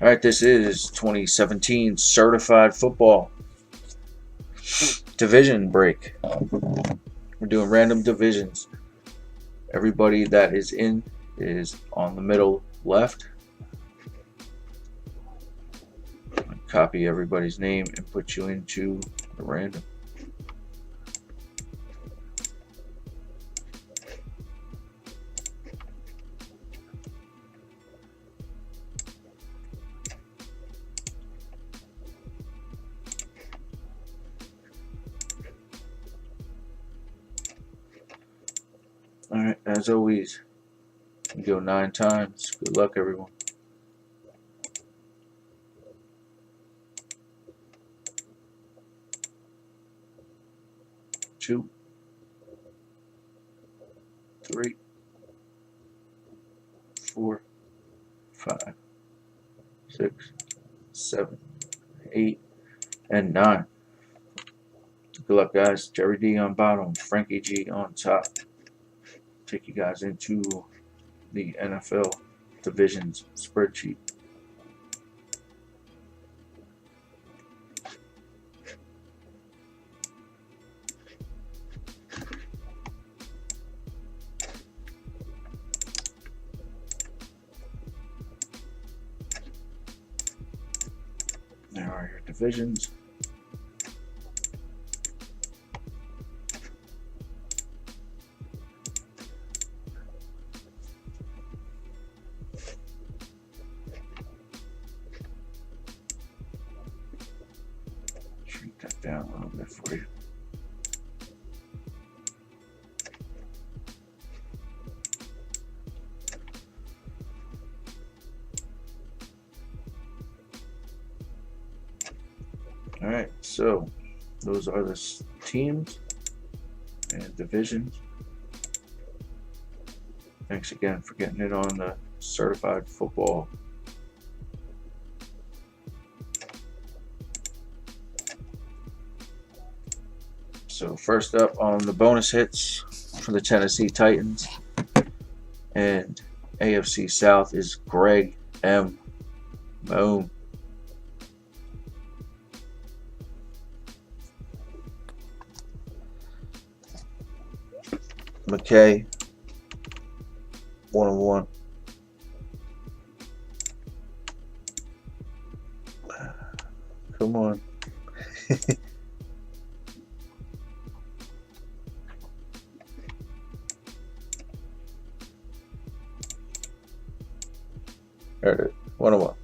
All right, this is 2017 Certified Football Division Break. We're doing random divisions. Everybody that is in is on the middle left. Copy everybody's name and put you into the random. Alright, as always, we go 9 times. Good luck, everyone. Two, 3, 4, 5, 6, 7, 8, and 9. Good luck, guys. Jerry D on bottom, Frankie G on top. Take you guys into the NFL divisions spreadsheet. There are your divisions. Shrink that down a little bit for you. Alright, so those are the teams and divisions. Thanks again for getting it on the Certified Football. So first up on the bonus hits for the Tennessee Titans and AFC South is Greg M. Boom. McKay, 1-1. Come on. There it is. 1-1. All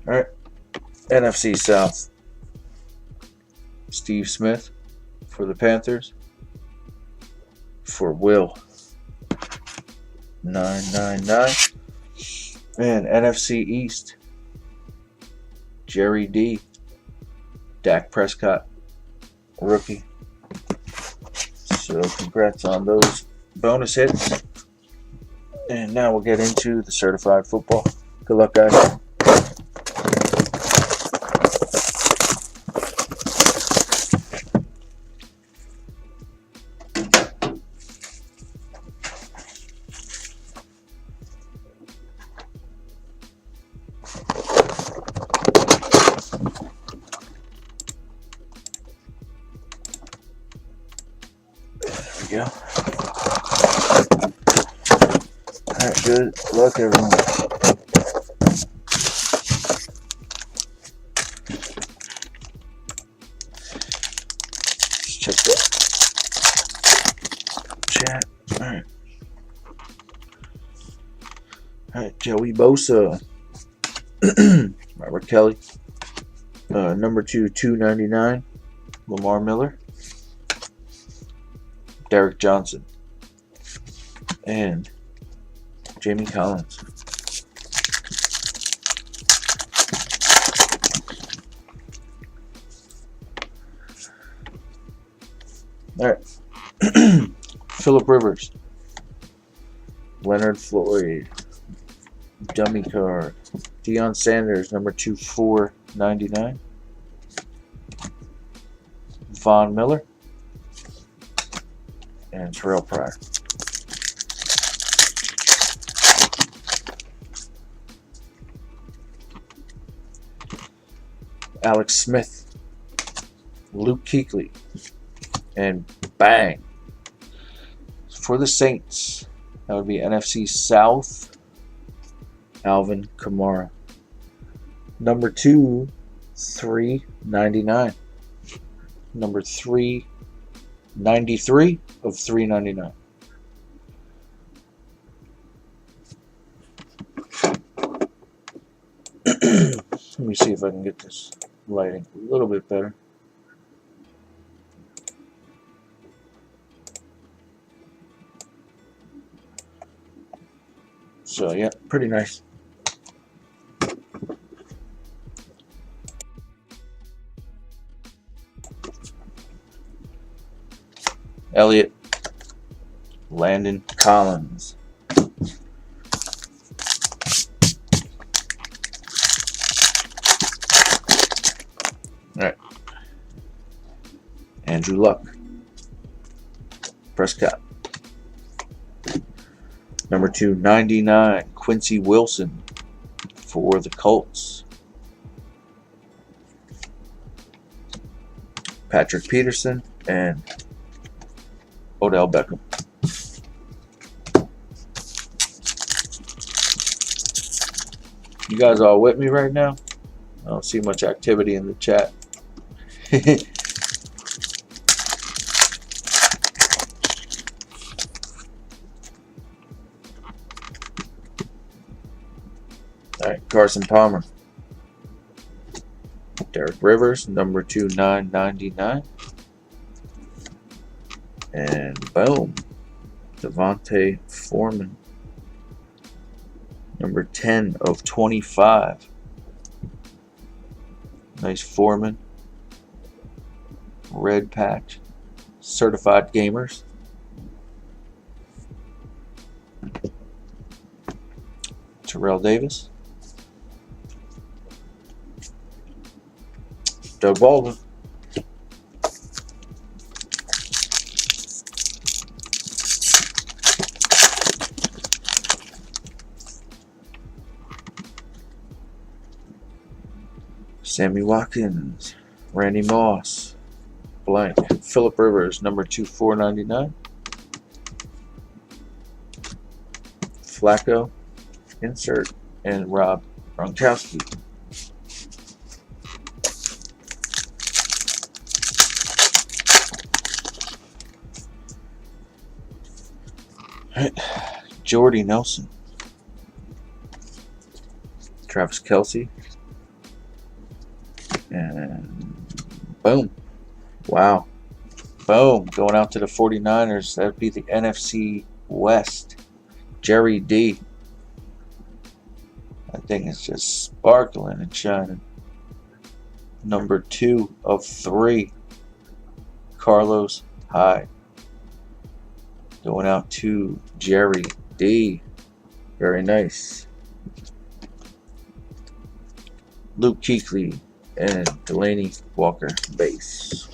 right. NFC South. Steve Smith for the Panthers. For Will, 999. And NFC East, Jerry D. Dak Prescott, rookie. So congrats on those bonus hits. And now we'll get into the Certified Football. Good luck, guys. Go. Alright, good luck, everyone. Just check that chat. Alright, Joey Bosa. Robert Kelly. Number 2, 299. Lamar Miller. Derek Johnson, and Jamie Collins. All right. Phillip Rivers, Leonard Floyd, dummy card. Deion Sanders, number 2, 499. Von Miller. And Terrell Pryor. Alex Smith, Luke Kuechly, and bang. For the Saints, that would be NFC South, Alvin Kamara. Number 2, 399. Number 393 of 399. Let me see if I can get this lighting a little bit better. So yeah, pretty nice. Elliott, Landon Collins. Alright. Andrew Luck. Prescott. Number 299, Quincy Wilson for the Colts. Patrick Peterson and Odell Beckham. You guys all with me right now? I don't see much activity in the chat. Alright, Carson Palmer. Derek Rivers, number 2/999. And boom, Devontae Foreman, number 10/25. Nice Foreman. Red patch. Certified Gamers. Terrell Davis. Doug Baldwin. Sammy Watkins, Randy Moss, blank. Phillip Rivers, number 2/499. Flacco, insert, and Rob Gronkowski. Jordy Nelson, Travis Kelce. And boom. Wow. Boom. Going out to the 49ers. That would be the NFC West. Jerry D. That thing is just sparkling and shining. Number 2/3. Carlos Hyde. Going out to Jerry D. Very nice. Luke Kuechly and Delaney Walker base.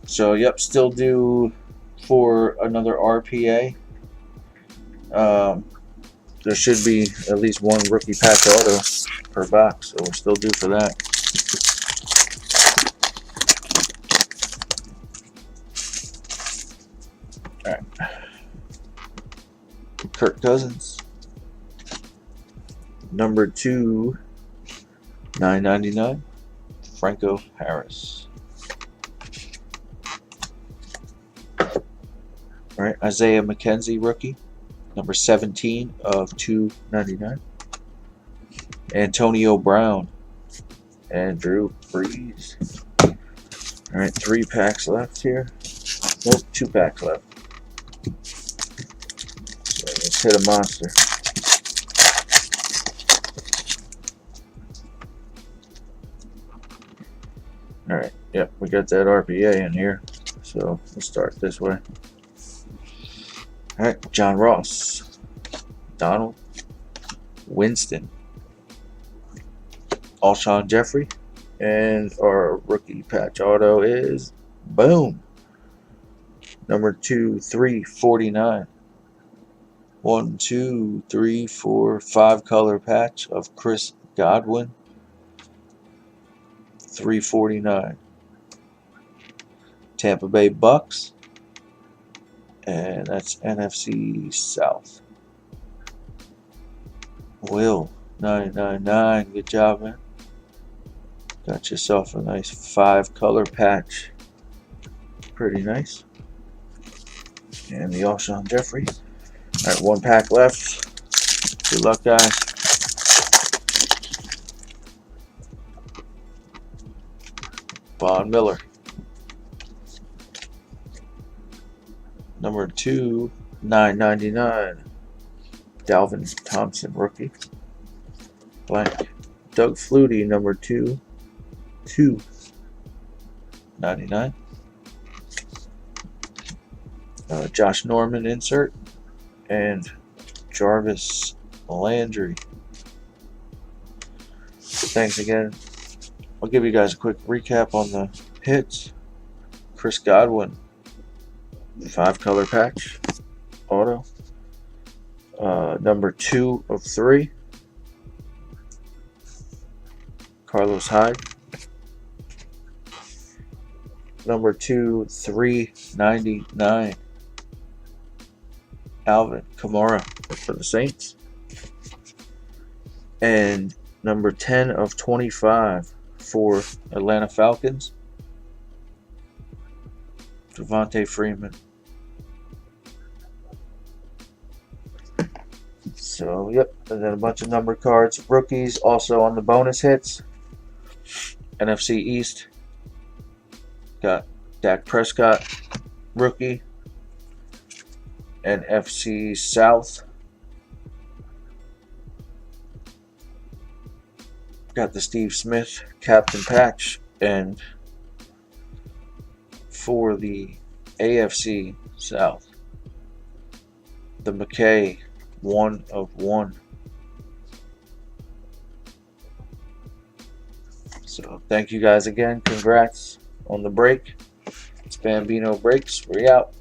So yep, still due for another RPA. There should be at least one rookie patch auto per box, so we're still due for that. Alright. Kirk Cousins. Number 2/999, Franco Harris. All right, Isaiah McKenzie, rookie, number 17/299. Antonio Brown and Drew Brees. All right, 3 packs left here. Nope, 2 packs left. So let's hit a monster. Alright, yep, we got that RPA in here. So we'll start this way. Alright, John Ross, Donald, Winston, Alshon Jeffrey, and our rookie patch auto is boom. Number 2/349. 1, 2, 3, 4, 5 color patch of Chris Godwin. $3.49. Tampa Bay Bucks. And that's NFC South. Will 999. Good job, man. Got yourself a nice 5 color patch. Pretty nice. And the Alshon Jeffrey. Alright, 1 pack left. Good luck, guys. Von Miller. Number 2, $9.99. Dalvin Thompson, rookie. Blank. Doug Flutie, number 2, $2.99. Josh Norman insert. And Jarvis Landry. Thanks again. I'll give you guys a quick recap on the hits. Chris Godwin, 5 color patch, auto. Number 2 of 3, Carlos Hyde. Number 2, $3.99, Alvin Kamara for the Saints. And number 10 of 25 for Atlanta Falcons, Devontae Freeman. So, yep, and then a bunch of numbered cards. Rookies also on the bonus hits. NFC East, got Dak Prescott, rookie. And FC South, got the Steve Smith captain patch. And for the AFC South, the McKay 1 of 1. So thank you guys again. Congrats on the break. It's Bambino Breaks. We're out.